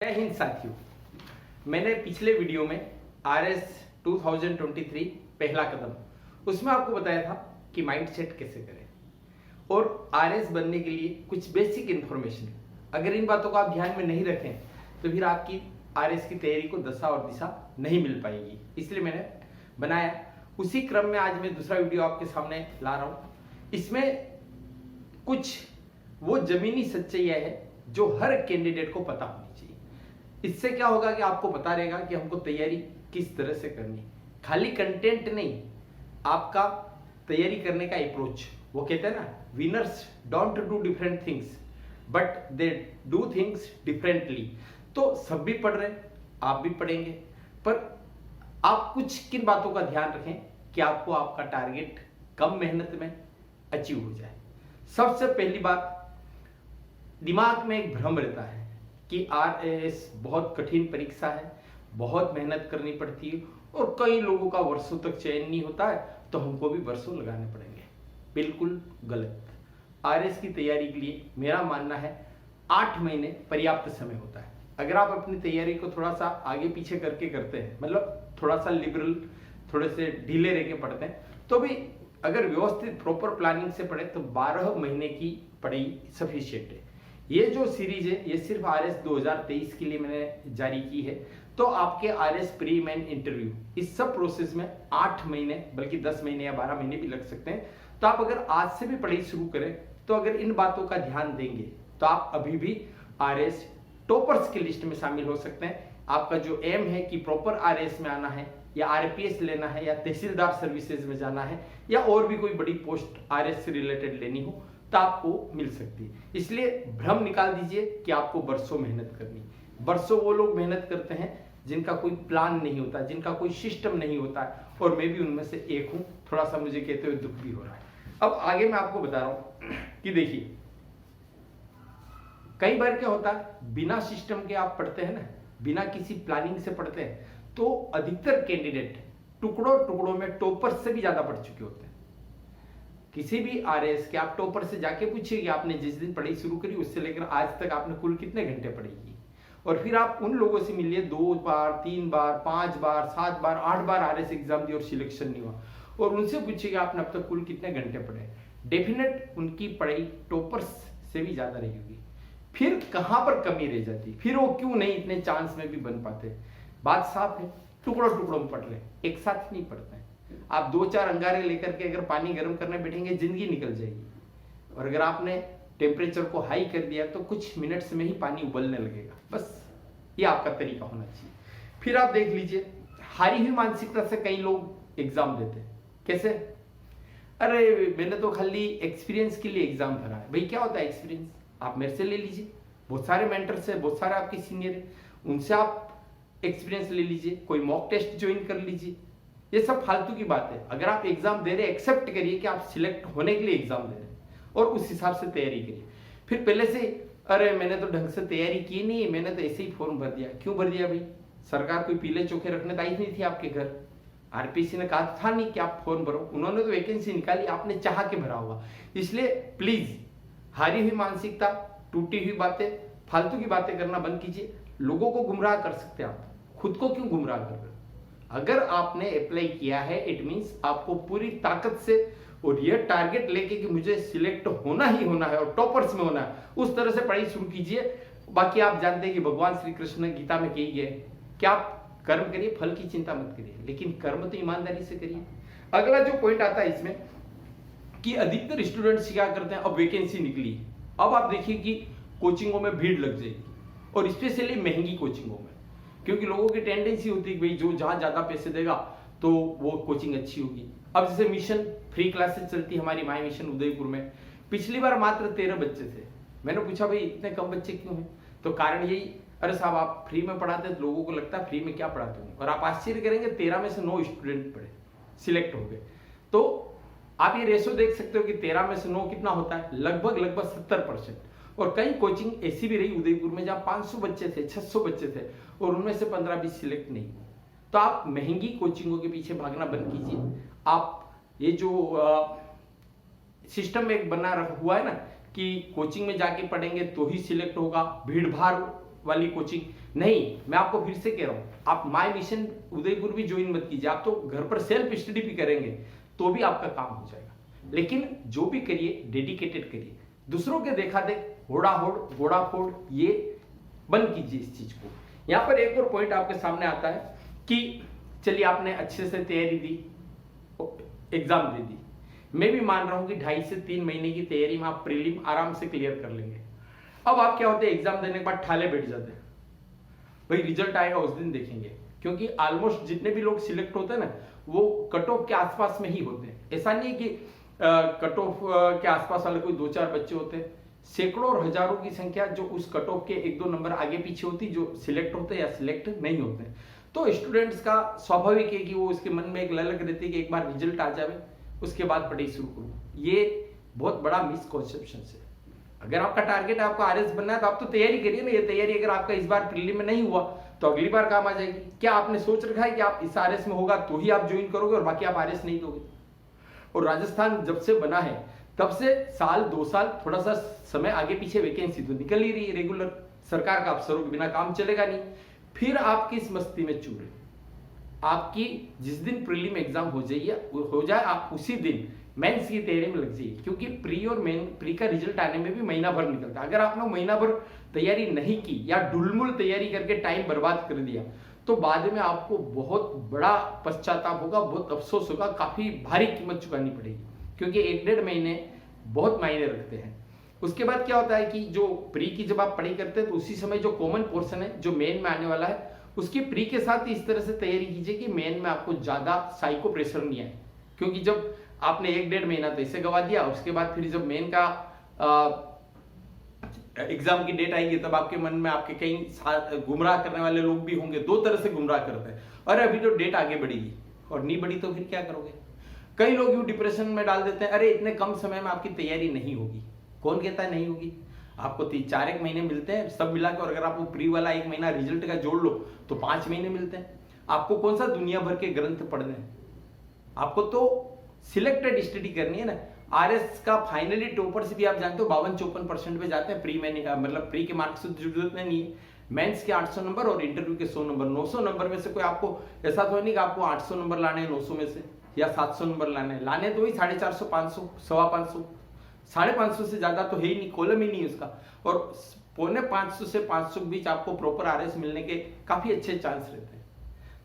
जय हिंद साथियों। मैंने पिछले वीडियो में RS 2023 पहला कदम उसमें आपको बताया था कि माइंडसेट कैसे करें और RS बनने के लिए कुछ बेसिक इंफॉर्मेशन। अगर इन बातों को आप ध्यान में नहीं रखें तो फिर आपकी RS की तैयारी को दशा और दिशा नहीं मिल पाएगी, इसलिए मैंने बनाया। उसी क्रम में आज मैं दूसरा वीडियो आपके सामने ला रहा हूं। इसमें कुछ वो जमीनी सच्चाइयां है जो हर कैंडिडेट को पता होनी चाहिए। इससे क्या होगा कि आपको पता रहेगा कि हमको तैयारी किस तरह से करनी। खाली कंटेंट नहीं, आपका तैयारी करने का अप्रोच। वो कहते हैं ना, winners don't do different things but they do things differently. तो सब भी पढ़ रहे, आप भी पढ़ेंगे, पर आप कुछ किन बातों का ध्यान रखें कि आपको आपका टारगेट कम मेहनत में अचीव हो जाए। सबसे पहली बात, दिमाग में एक भ्रम रहता है कि RAS बहुत कठिन परीक्षा है, बहुत मेहनत करनी पड़ती है और कई लोगों का वर्षों तक चयन नहीं होता है, तो हमको भी वर्षों लगाने पड़ेंगे। बिल्कुल गलत। RAS की तैयारी के लिए मेरा मानना है 8 महीने पर्याप्त समय होता है। अगर आप अपनी तैयारी को थोड़ा सा आगे पीछे करके करते हैं, मतलब थोड़ा सा लिबरल, थोड़े से ढीले रह के पढ़ते हैं, तो भी अगर व्यवस्थित प्रॉपर प्लानिंग से पढ़े तो 12 महीने की पढ़ाई सफिशिएंट है। ये जो सीरीज है ये सिर्फ RS 2023 के लिए मैंने जारी की है। तो आपके RS प्री मेन इंटरव्यू, इस सब प्रोसेस में 8 महीने बल्कि 10 महीने या 12 महीने भी लग सकते हैं। तो आप अगर आज से भी पढ़ाई शुरू करें तो अगर इन बातों का ध्यान देंगे तो आप अभी भी RS टॉपर्स की लिस्ट में शामिल हो सकते हैं। आपका जो एम है कि प्रॉपर RS में आना है या RPS लेना है या तहसीलदार सर्विसेज में जाना है या और भी कोई बड़ी पोस्ट RS से रिलेटेड लेनी हो तो आपको मिल सकती है। इसलिए भ्रम निकाल दीजिए कि आपको बरसों मेहनत करनी। बरसों वो लोग मेहनत करते हैं जिनका कोई प्लान नहीं होता, जिनका कोई सिस्टम नहीं होता है, और मैं भी उनमें से एक हूं। थोड़ा सा मुझे कहते हुए दुख भी हो रहा है। अब आगे मैं आपको बता रहा हूं कि देखिए, कई बार क्या होता है, बिना सिस्टम के आप पढ़ते हैं ना, बिना किसी प्लानिंग से पढ़ते हैं, तो अधिकतर कैंडिडेट टुकड़ों टुकड़ों में टॉपर से भी ज्यादा पढ़ चुके होते हैं। किसी भी RS के आप टॉपर से जाके पूछिए कि आपने जिस दिन पढ़ाई शुरू करी उससे लेकर आज तक आपने कुल कितने घंटे पढ़ी की, और फिर आप उन लोगों से मिलिए 2 बार 3 बार 5 बार 7 बार 8 बार RS एग्जाम दी और सिलेक्शन नहीं हुआ, और उनसे पूछिए कि आपने अब तक कुल कितने घंटे पढ़े। डेफिनेट उनकी पढ़ाई टॉपर्स से भी ज्यादा रही होगी। फिर कहां पर कमी रह जाती, फिर वो क्यों नहीं इतने चांस में भी बन पाते। बात साफ है, टुकड़ों टुकड़ों में पढ़ रहे, एक साथ नहीं पढ़ते हैं। आप 2-4 अंगारे लेकर के अगर पानी गर्म करने बैठेंगे जिंदगी निकल जाएगी, और अगर आपने टेम्परेचर को हाई कर दिया तो कुछ मिनट्स में ही पानी उबलने लगेगा। बस ये आपका तरीका होना चाहिए। फिर आप देख लीजिए, हारी हुई मानसिकता से कई लोग एग्जाम देते हैं। कैसे? अरे मैंने तो खाली एक्सपीरियंस के लिए एग्जाम भरा है। भाई क्या होता है एक्सपीरियंस? आप मेरे से ले लीजिए, बहुत सारे मेंटर्स है, बहुत सारे आपके सीनियर है, उनसे आप एक्सपीरियंस ले लीजिए, कोई मॉक टेस्ट ज्वाइन कर लीजिए। ये सब फालतू की बात है। अगर आप एग्जाम दे रहे हैं, एक्सेप्ट करिए कि आप सिलेक्ट होने के लिए एग्जाम दे रहे हैं और उस हिसाब से तैयारी करिए। फिर पहले से अरे मैंने तो ढंग से तैयारी की नहीं, मैंने तो ऐसे ही फॉर्म भर दिया। क्यों भर दिया भाई? सरकार कोई पीले चोखे रखने तो आई नहीं थी आपके घर। RPC ने कहा था नहीं कि आप फॉर्म भरो, उन्होंने तो वैकेंसी निकाली, आपने चाह के भरा होगा। इसलिए प्लीज हारी हुई मानसिकता, टूटी हुई बातें, फालतू की बातें करना बंद कीजिए। लोगों को गुमराह कर सकते हैं आप, खुद को क्यों गुमराह कर रहे हो? अगर आपने अप्लाई किया है इट मींस आपको पूरी ताकत से और ये टारगेट लेके कि मुझे सिलेक्ट होना ही होना है और टॉपर्स में होना है, उस तरह से पढ़ाई शुरू कीजिए। बाकी आप जानते हैं कि भगवान श्री कृष्ण ने गीता में कही है कि आप कर्म करिए, फल की चिंता मत करिए, लेकिन कर्म तो ईमानदारी से करिए। अगला जो पॉइंट आता है इसमें कि अधिकतर स्टूडेंट्स क्या करते हैं, अब वैकेंसी निकली, अब आप देखिए कि कोचिंगों में भीड़ लग जाएगी, और स्पेशली महंगी कोचिंगों में, क्योंकि लोगों की टेंडेंसी होती है कि भाई जो जहां ज्यादा पैसे देगा तो वो कोचिंग अच्छी होगी। अब जैसे मिशन फ्री क्लासेस चलती है हमारी माई मिशन उदयपुर में, पिछली बार मात्र 13 बच्चे थे। मैंने पूछा भाई इतने कम बच्चे क्यों हैं? तो कारण यही, अरे साहब आप फ्री में पढ़ाते हैं तो लोगों को लगता है फ्री में क्या पढ़ाते हो, और आप आश्चर्य करेंगे 13 में से 9 स्टूडेंट पढ़े, सिलेक्ट हो गए। तो आप ये रेशो देख सकते हो कि 13 में से 9 कितना होता है, लगभग 70%। और कई कोचिंग ऐसी भी रही उदयपुर में जहां 500 बच्चे थे, 600 बच्चे थे, और उनमें से 15-20 सिलेक्ट नहीं हुए। तो आप महंगी कोचिंगों के पीछे भागना बंद कीजिए। आप ये जो सिस्टम एक बना हुआ है ना कि कोचिंग में जाके पढ़ेंगे तो ही सिलेक्ट होगा, भीड़ भाड़ वाली कोचिंग नहीं, मैं आपको फिर से कह रहा हूं, आप माय मिशन उदयपुर भी ज्वाइन मत कीजिए। आप तो घर पर सेल्फ स्टडी भी करेंगे तो भी आपका काम हो जाएगा, लेकिन जो भी करिए डेडिकेटेड करिए। दूसरों के देखा देख, होड़ा होड़, घोड़ा फोड़, ये बंद कीजिए इस चीज को। यहां पर एक और पॉइंट आपके सामने आता है कि चलिए आपने अच्छे से तैयारी दी, एग्जाम दे दी, मैं भी मान रहा हूं कि 2.5 से 3 महीने की तैयारी में आप प्रीलिम आराम से क्लियर कर लेंगे। अब आप क्या होते हैं, एग्जाम देने के बाद ठाले बैठ जाते हैं, भाई रिजल्ट आएगा उस दिन देखेंगे, क्योंकि ऑलमोस्ट जितने भी लोग सिलेक्ट होते हैं ना वो कट ऑफ के आसपास में ही होते हैं। ऐसा नहीं कि कट ऑफ के आसपास वाले कोई 2-4 बच्चे होते हैं, सैकड़ों और हजारों की संख्या जो उस कट ऑफ के 1-2 नंबर आगे पीछे होती, जो सिलेक्ट होते हैं या सिलेक्ट नहीं होते हैं। तो स्टूडेंट्स का स्वाभाविक है कि वो उसके मन में एक ललक रहती है कि एक बार रिजल्ट आ जाए उसके बाद पढ़ाई शुरू करूं। ये बहुत बड़ा मिसकॉन्सेप्शन है। अगर आपका टारगेट है आपको आरएस बनना है तो आप तो तैयारी करिए ना। ये तैयारी अगर आपका इस बार प्रीलिम में नहीं हुआ तो अगली बार काम आ जाएगी। क्या आपने सोच रखा है कि आप इस आरएस में होगा तो ही आप ज्वाइन करोगे और बाकी आप आरएस नहीं दोगे? और राजस्थान जब से बना है तब से साल 2 साल थोड़ा सा समय आगे पीछे वैकेंसी तो निकल ही रही है रेगुलर। सरकार का अफसरों के बिना काम चलेगा नहीं। फिर आप किस मस्ती में चूर रहे? आपकी जिस दिन प्रीलिम एग्जाम हो जाए आप उसी दिन मेंस की तैयारी में लग जाइए, क्योंकि प्री और मेन प्री का रिजल्ट आने में भी महीना भर निकलता है। अगर आपने महीना भर तैयारी नहीं की या डुलमुल तैयारी करके टाइम बर्बाद कर दिया तो बाद में आपको बहुत बड़ा पश्चाताप होगा, बहुत अफसोस होगा, काफी भारी कीमत चुकानी पड़ेगी, क्योंकि 1-1.5 महीने बहुत मायने रखते हैं। उसके बाद क्या होता है कि जो प्री की जब आप पढ़ाई करते हैं तो उसी समय जो कॉमन पोर्शन है जो मेन में आने वाला है उसकी प्री के साथ इस तरह से तैयारी कीजिए कि मेन में आपको ज्यादा साइको प्रेशर नहीं आए। क्योंकि जब आपने 1-1.5 महीना तो इसे गवा दिया, उसके बाद फिर जब मेन का एग्जाम की डेट आएगी तब आपके मन में आपके कई गुमराह करने वाले लोग भी होंगे। 2 तरह से गुमराह करते हैं, अरे अभी तो डेट आगे बढ़ेगी, और नहीं बढ़ी तो फिर क्या करोगे? कई लोग यूं डिप्रेशन में डाल देते हैं, अरे इतने कम समय में आपकी तैयारी नहीं होगी। कौन कहता है नहीं होगी? आपको 3-4 महीने मिलते हैं सब मिलाकर, और अगर आपको प्री वाला 1 महीना रिजल्ट का जोड़ लो तो 5 महीने मिलते हैं। आपको कौन सा दुनिया भर के ग्रंथ पढ़ने हैं? आपको तो सिलेक्टेड स्टडी करनी है ना। आरएस का फाइनली टॉपर्स भी आप जानते हो 52-54% पे जाते हैं। प्री में मतलब प्री के मार्क्स की जरूरत नहीं है। मेंस के 800 नंबर और इंटरव्यू के 100 नंबर, 900 नंबर में से कोई आपको ऐसा तो नहीं कि आपको 800 नंबर लाने हैं 900 में से, या 700 नंबर लाने तो वही 450, 500, 550, 550 से ज्यादा तो है ही नहीं, कॉलम ही नहीं उसका। और 450 से 500 के बीच आपको प्रॉपर आरएस मिलने के काफी अच्छे चांस रहते हैं।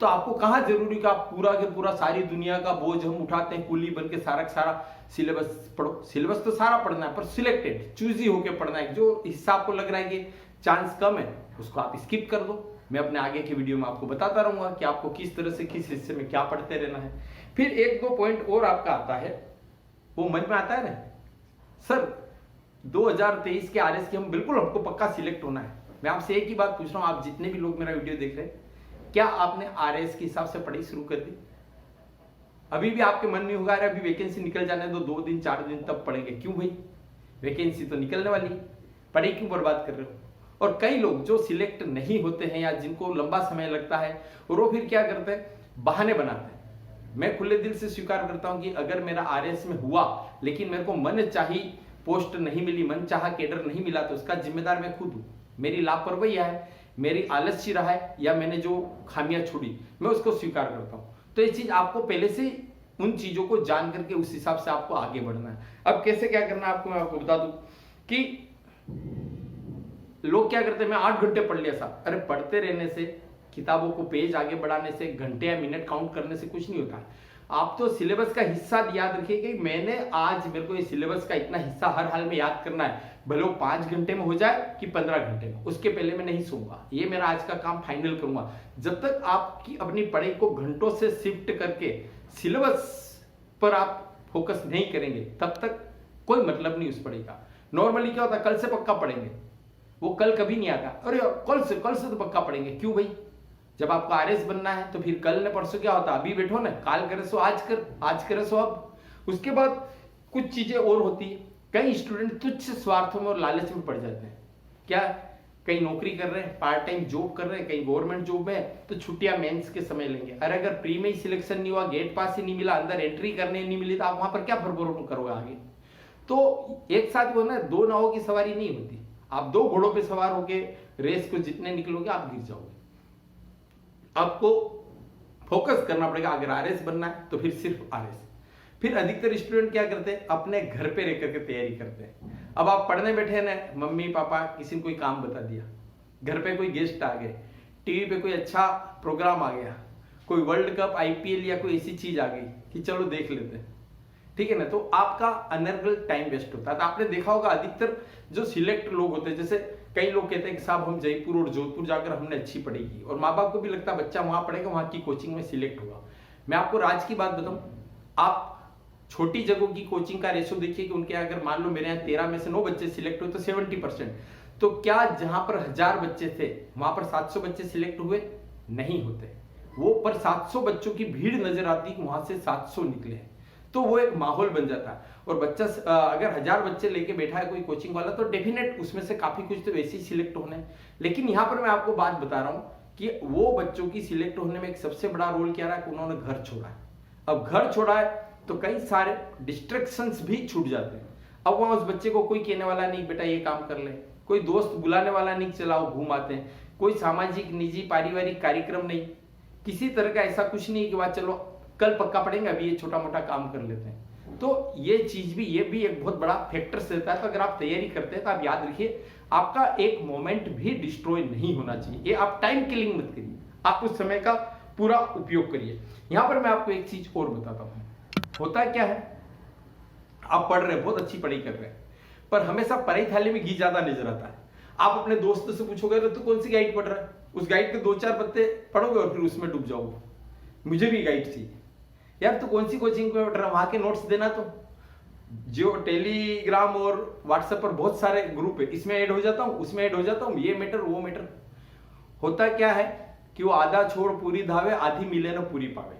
तो आपको कहां जरूरी का आप पूरा के पूरा सारी दुनिया का बोझ हम उठाते हैं कुली बन के सारा सिलेबस पढ़ो। सिलेबस तो सारा पढ़ना है पर सिलेक्टेड चूजी होकर पढ़ना है। जो हिस्सा आपको लग रहा है कि चांस कम है उसको आप स्किप कर दो। मैं अपने आगे की वीडियो में आपको बताता रहूंगा कि आपको किस तरह से किस हिस्से में क्या पढ़ते रहना है। फिर 1-2 पॉइंट और आपका आता है, वो मन में आता है ना, सर 2023 के आरएस के हम बिल्कुल हमको पक्का सिलेक्ट होना है। मैं आपसे एक ही बात पूछ रहा हूं, आप जितने भी लोग मेरा वीडियो देख रहे हैं, क्या आपने आरएस के हिसाब से पढ़ाई शुरू कर दी? अभी भी आपके मन में होगा अरे अभी वैकेंसी निकल जाने दो 2 दिन 4 दिन तब पढ़ेंगे। क्यों भाई, वैकेंसी तो निकलने वाली है, पढ़ाई क्यों बर्बाद कर रहे हो? और कई लोग जो सिलेक्ट नहीं होते हैं या जिनको लंबा समय लगता है और वो फिर क्या करते हैं, बहाने बनाते हैं। मैं खुले दिल से स्वीकार करता हूं कि अगर मेरा आरएस में हुआ लेकिन मेरे को मन चाही पोस्ट नहीं मिली, मन चाहा कैडर नहीं मिला, तो उसका जिम्मेदार मैं खुद हूं। मेरी लापरवाही है, मेरी आलस्य रहा है, या मैंने जो खामियां छोड़ी मैं उसको स्वीकार करता हूं। तो ये चीज आपको पहले से उन चीजों को जान करके उस हिसाब से आपको आगे बढ़ना है। अब कैसे क्या करना है आपको मैं आपको बता दूं कि लोग क्या करते हैं, मैं 8 घंटे पढ़ लिया साहब। अरे पढ़ते रहने से, किताबों को पेज आगे बढ़ाने से, घंटे या मिनट काउंट करने से कुछ नहीं होता है। आप तो सिलेबस का हिस्सा याद रखिए कि मैंने आज मेरे को ये सिलेबस का इतना हिस्सा हर हाल में याद करना है, भले वो 5 घंटे में हो जाए कि 15 घंटे में, उसके पहले मैं नहीं सोऊंगा। ये मेरा आज का काम फाइनल करूंगा। जब तक आपकी अपनी पढ़ाई को घंटों से शिफ्ट करके सिलेबस पर आप फोकस नहीं करेंगे तब तक कोई मतलब नहीं उस पढ़ाई का। नॉर्मली क्या होता है, कल से पक्का पढ़ेंगे, वो कल कभी नहीं आता। अरे कल से तो पक्का पढ़ेंगे। क्यों भाई, जब आपको आरएस बनना है तो फिर कल ने परसों क्या होता, अभी बैठो ना, काल करे सो आज कर, आज करे सो अब। उसके बाद कुछ चीजें और होती है। कई स्टूडेंट तुच्छ स्वार्थों में और लालच में पड़ जाते हैं। क्या, कई नौकरी कर रहे हैं, पार्ट टाइम जॉब कर रहे हैं, कई गवर्नमेंट जॉब है, तो छुट्टियां मेंस के समय लेंगे। अरे अगर प्री में ही सिलेक्शन नहीं हुआ, गेट पास ही नहीं मिला, अंदर एंट्री करने नहीं मिली, तो आप वहां पर क्या फरफर करोगे आगे? तो एक साथ वो ना 2 नावों की सवारी नहीं होती। आप 2 घोड़ों पे सवार होके रेस को जितने निकलोगे आप गिर जाओगे। आपको फोकस करना पड़ेगा। अगर आरएस बनना है तो फिर सिर्फ आरएस। फिर अधिकतर स्टूडेंट क्या करते हैं, अपने घर पे रह करके तैयारी करते हैं। अब आप पढ़ने बैठे हैं ना, मम्मी पापा किसी ने कोई काम बता दिया, घर पे कोई गेस्ट आ गए, टीवी पे कोई अच्छा प्रोग्राम आ गया, कोई वर्ल्ड कप आईपीएल या कोई ऐसी चीज आ गई कि चलो देख लेते हैं, ठीक है ना, तो आपका अनर्गल टाइम वेस्ट होता है। तो आपने देखा होगा अधिकतर जो सिलेक्ट लोग होते हैं, जैसे कई लोग कहते हैं कि साहब हम जयपुर और जोधपुर जाकर हमने अच्छी पढ़ाई की, और माँ बाप को भी लगता है बच्चा वहां पढ़ेगा, वहां की कोचिंग में सिलेक्ट होगा। मैं आपको राज की बात बताऊं, आप छोटी जगहों की कोचिंग का रेशो देखिए कि उनके अगर मान लो मेरे यहाँ 13 में से 9 बच्चे सिलेक्ट हुए तो 70%। तो क्या जहां पर 1000 बच्चे थे वहां पर 700 बच्चे सिलेक्ट हुए? नहीं होते। वो पर 700 बच्चों की भीड़ नजर आती कि वहां से 700 निकले हैं, तो वो एक माहौल बन जाता है। और बच्चा अगर 1000 बच्चे लेके बैठा है कोई कोचिंग वाला, तो डेफिनेट उसमें से काफी कुछ तो वैसे ही सिलेक्ट होने हैं। लेकिन यहाँ पर मैं आपको बात बता रहा हूँ कि वो बच्चों की सिलेक्ट होने में एक सबसे बड़ा रोल क्या रहा है कि उन्होंने घर छोड़ा है। अब घर छोड़ा है तो कई सारे डिस्ट्रैक्शंस भी छूट जाते हैं। अब वहां उस बच्चे को कोई कहने वाला नहीं बेटा ये काम कर ले, कोई दोस्त बुलाने वाला नहीं चलाओ घूम आते हैं, कोई सामाजिक निजी पारिवारिक कार्यक्रम नहीं, किसी तरह का ऐसा कुछ नहीं कि वह चलो कल पक्का पड़ेंगे अभी ये छोटा मोटा काम कर लेते हैं। तो ये चीज भी, ये भी एक बहुत बड़ा फैक्टर रहता है। तो अगर आप तैयारी करते हैं तो आप याद रखिए आपका एक मोमेंट भी डिस्ट्रॉय नहीं होना चाहिए। ये आप टाइम किलिंग मत करिए, आप उस समय का पूरा उपयोग करिए। यहां पर मैं आपको एक चीज और बताता हूं। होता क्या है, आप पढ़ रहे हैं, बहुत अच्छी पढ़ाई कर रहे हैं, पर हमेशा पढ़ाई थाली में घी ज्यादा नजर आता है। आप अपने दोस्त से पूछोगे तो कौन सी गाइड पढ़ रहा है, उस गाइड के 2-4 पत्ते पढ़ोगे और फिर उसमें डूब जाओगे। मुझे भी गाइड चाहिए यार, तो कौन सी कोचिंग में पढ़ रहा है, वहां के नोट्स देना। तो जो टेलीग्राम और व्हाट्सएप पर बहुत सारे ग्रुप है, इसमें ऐड हो जाता हूं, उसमें ऐड हो जाता हूं, ये मैटर वो मैटर। होता क्या है कि वो आधा छोड़ पूरी धावे, आधी मिले न पूरी पावे।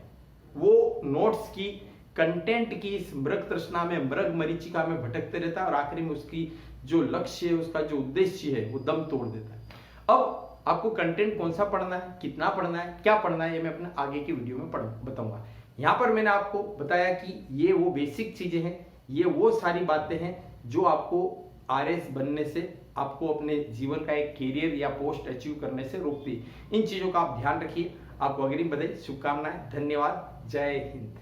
वो नोट्स की कंटेंट की इस मृग तृष्णा में, मृग मरीचिका में भटकते रहता है और आखिरी में उसकी जो लक्ष्य है, उसका जो उद्देश्य है, वो दम तोड़ देता है। अब आपको कंटेंट कौन सा पढ़ना है, कितना पढ़ना है, क्या पढ़ना है, ये मैं अपने आगे की वीडियो में बताऊंगा। यहां पर मैंने आपको बताया कि ये वो बेसिक चीजें हैं, ये वो सारी बातें हैं जो आपको आरएस बनने से, आपको अपने जीवन का एक कैरियर या पोस्ट अचीव करने से रोकती है। इन चीजों का आप ध्यान रखिए। आपको अग्रिम बधाई, शुभकामनाएं, धन्यवाद, जय हिंद।